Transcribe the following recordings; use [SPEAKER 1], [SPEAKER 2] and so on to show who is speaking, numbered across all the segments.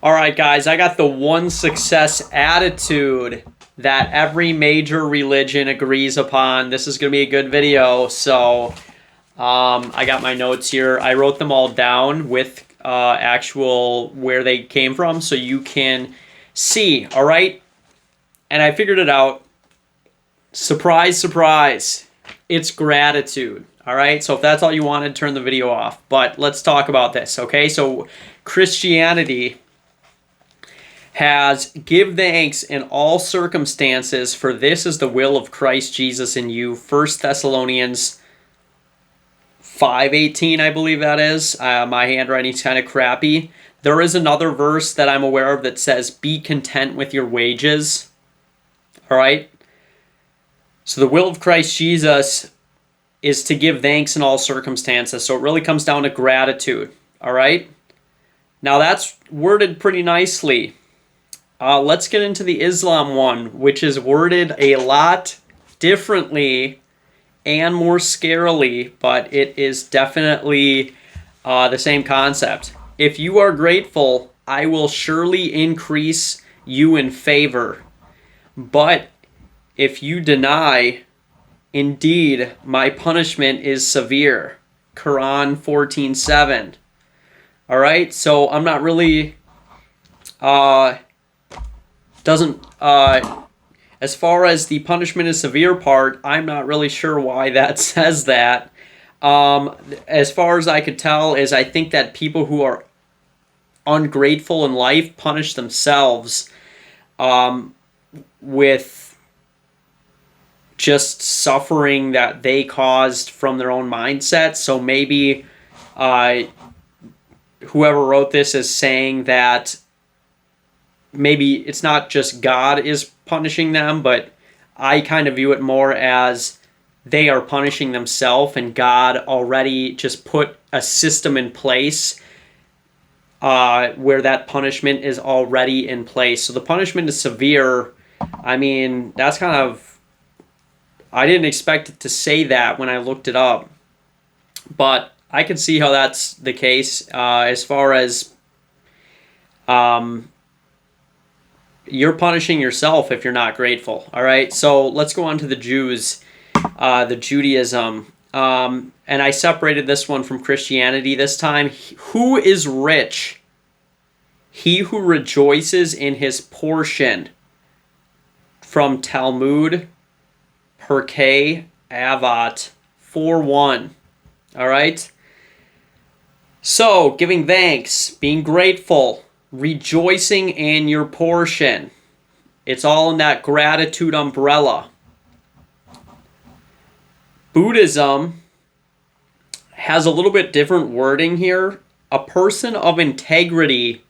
[SPEAKER 1] All right, guys, I got the one success attitude that every major religion agrees upon. This is going to be a good video. So I got my notes here. I wrote them all down with actual where they came from so you can see. All right. And I figured it out. Surprise, surprise. It's gratitude. All right. So if that's all you wanted, turn the video off. But let's talk about this. Okay. So Christianity has give thanks in all circumstances, for this is the will of Christ Jesus in you. 1 Thessalonians 5:18, I believe that is. My handwriting's kind of crappy. There is another verse that I'm aware of that says, be content with your wages. All right? So the will of Christ Jesus is to give thanks in all circumstances. So it really comes down to gratitude. All right? Now that's worded pretty nicely. Let's get into the Islam one, which is worded a lot differently and more scarily, but it is definitely the same concept. If you are grateful, I will surely increase you in favor. But if you deny, indeed, my punishment is severe. Quran 14:7. All right, so I'm not really... as far as the punishment is severe part, I'm not really sure why that says that. As far as I could tell, is I think that people who are ungrateful in life punish themselves with just suffering that they caused from their own mindset. So maybe whoever wrote this is saying that maybe it's not just God is punishing them, but I kind of view it more as they are punishing themselves, and God already just put a system in place where that punishment is already in place. So the punishment is severe. I mean, that's kind of... I didn't expect it to say that when I looked it up, but I can see how that's the case as far as... you're punishing yourself if you're not grateful. All right, so let's go on to the Jews, the Judaism. And I separated this one from Christianity this time. Who is rich? He who rejoices in his portion. From Talmud, Pirkei Avot 4:1. All right? So, giving thanks, being grateful, rejoicing in your portion. It's all in that gratitude umbrella. Buddhism has a little bit different wording here. A person of integrity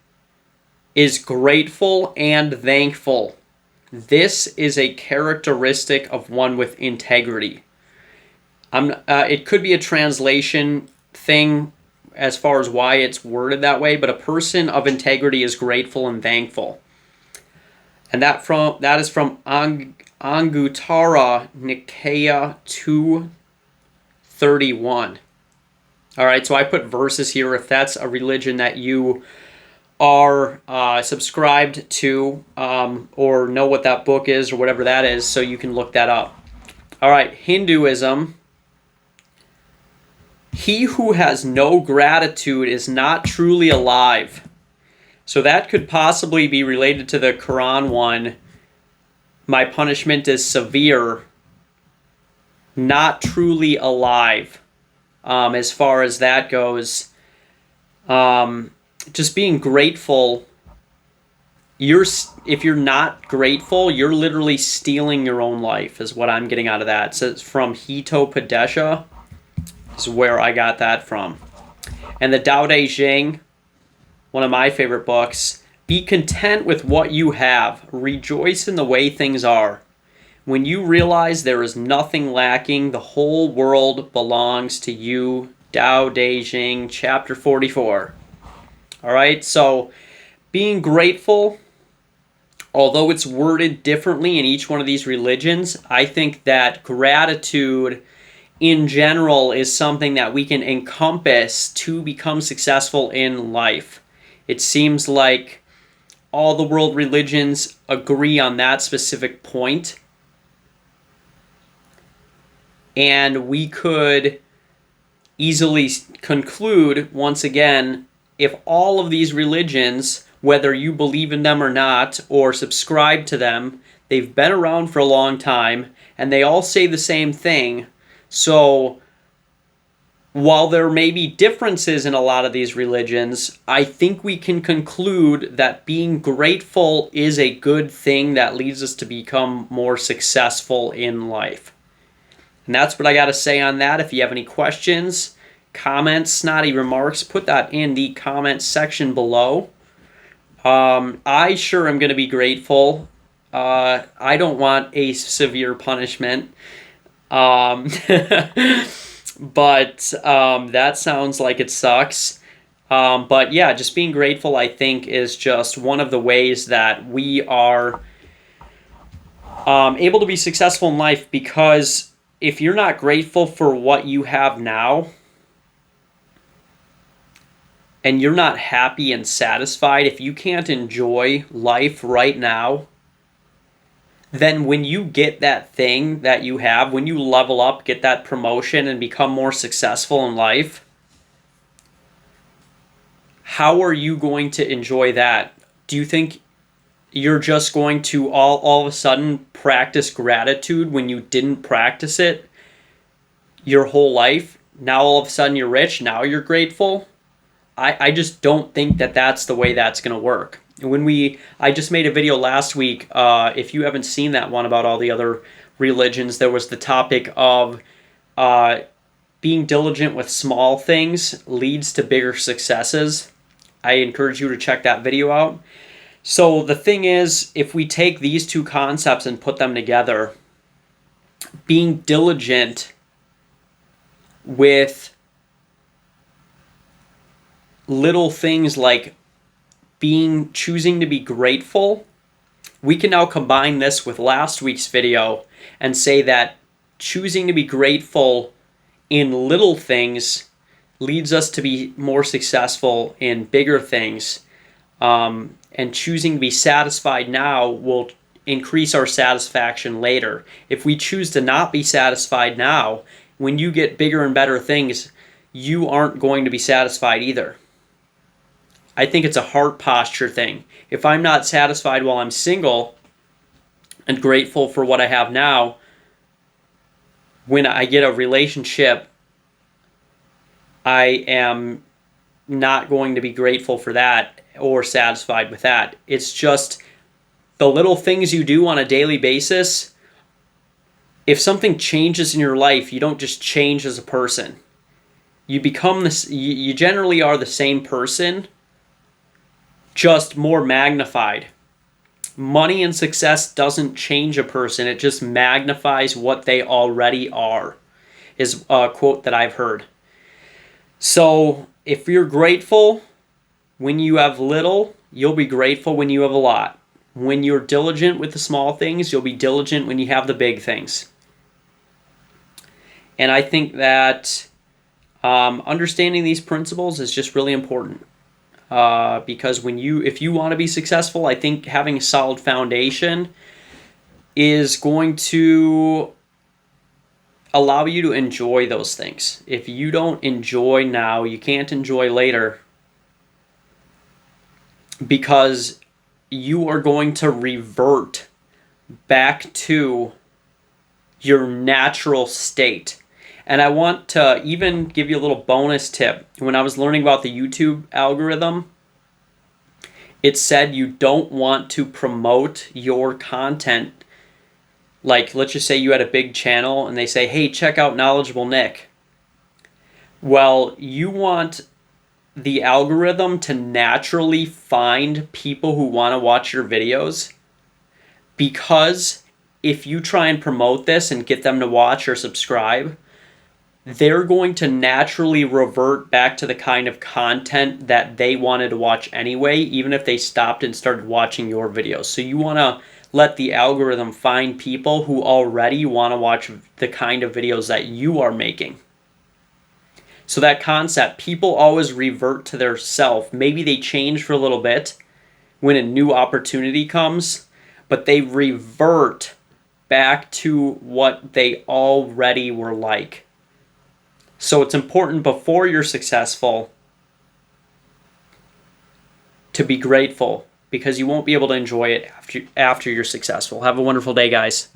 [SPEAKER 1] is grateful and thankful. This is a characteristic of one with integrity. It could be a translation thing as far as why it's worded that way, but a person of integrity is grateful and thankful. And that is from Anguttara Nikaya 231. All right, so I put verses here if that's a religion that you are subscribed to or know what that book is or whatever that is, so you can look that up. All right, Hinduism. He who has no gratitude is not truly alive. So that could possibly be related to the Quran one. My punishment is severe. Not truly alive. As far as that goes. Just being grateful. If you're not grateful, you're literally stealing your own life, is what I'm getting out of that. So it's from Hitopadesha. Is where I got that from. And the Taoism, one of my favorite books. Be content with what you have. Rejoice in the way things are. When you realize there is nothing lacking, the whole world belongs to you. Taoism, chapter 44. All right, so being grateful, although it's worded differently in each one of these religions, I think that gratitude in general is something that we can encompass to become successful in life. It seems like all the world religions agree on that specific point. And we could easily conclude, once again, if all of these religions, whether you believe in them or not, or subscribe to them, they've been around for a long time, and they all say the same thing. So while there may be differences in a lot of these religions, I think we can conclude that being grateful is a good thing that leads us to become more successful in life. And that's what I got to say on that. If you have any questions, comments, snotty remarks, put that in the comment section below. I sure am going to be grateful. I don't want a severe punishment. But that sounds like it sucks. But yeah, just being grateful, I think, is just one of the ways that we are able to be successful in life, because if you're not grateful for what you have now, and you're not happy and satisfied, if you can't enjoy life right now, then when you get that thing that you have, when you level up, get that promotion, and become more successful in life, how are you going to enjoy that? Do you think you're just going to all of a sudden practice gratitude when you didn't practice it your whole life? Now all of a sudden you're rich, now you're grateful? I just don't think that that's the way that's going to work. I just made a video last week, if you haven't seen that one about all the other religions, there was the topic of being diligent with small things leads to bigger successes. I encourage you to check that video out. So the thing is, if we take these two concepts and put them together, being diligent with little things like choosing to be grateful, we can now combine this with last week's video and say that choosing to be grateful in little things leads us to be more successful in bigger things. And choosing to be satisfied now will increase our satisfaction later. If we choose to not be satisfied now, when you get bigger and better things, you aren't going to be satisfied either. I think it's a heart posture thing. If I'm not satisfied while I'm single and grateful for what I have now, when I get a relationship, I am not going to be grateful for that or satisfied with that. It's just the little things you do on a daily basis. If something changes in your life, you don't just change as a person. You become this. You generally are the same person, just more magnified. Money and success doesn't change a person. It just magnifies what they already are, is a quote that I've heard. So if you're grateful when you have little, you'll be grateful when you have a lot. When you're diligent with the small things, you'll be diligent when you have the big things. And I think that understanding these principles is just really important. Because if you want to be successful, I think having a solid foundation is going to allow you to enjoy those things. If you don't enjoy now, you can't enjoy later, because you are going to revert back to your natural state. And I want to even give you a little bonus tip. When I was learning about the YouTube algorithm, it said you don't want to promote your content. Like, let's just say you had a big channel and they say, hey, check out Knowledgeable Nick. Well, you want the algorithm to naturally find people who want to watch your videos, because if you try and promote this and get them to watch or subscribe, they're going to naturally revert back to the kind of content that they wanted to watch anyway, even if they stopped and started watching your videos. So you want to let the algorithm find people who already want to watch the kind of videos that you are making. So that concept, people always revert to their self. Maybe they change for a little bit, when a new opportunity comes, but they revert back to what they already were like. So it's important before you're successful to be grateful, because you won't be able to enjoy it after you're successful. Have a wonderful day, guys.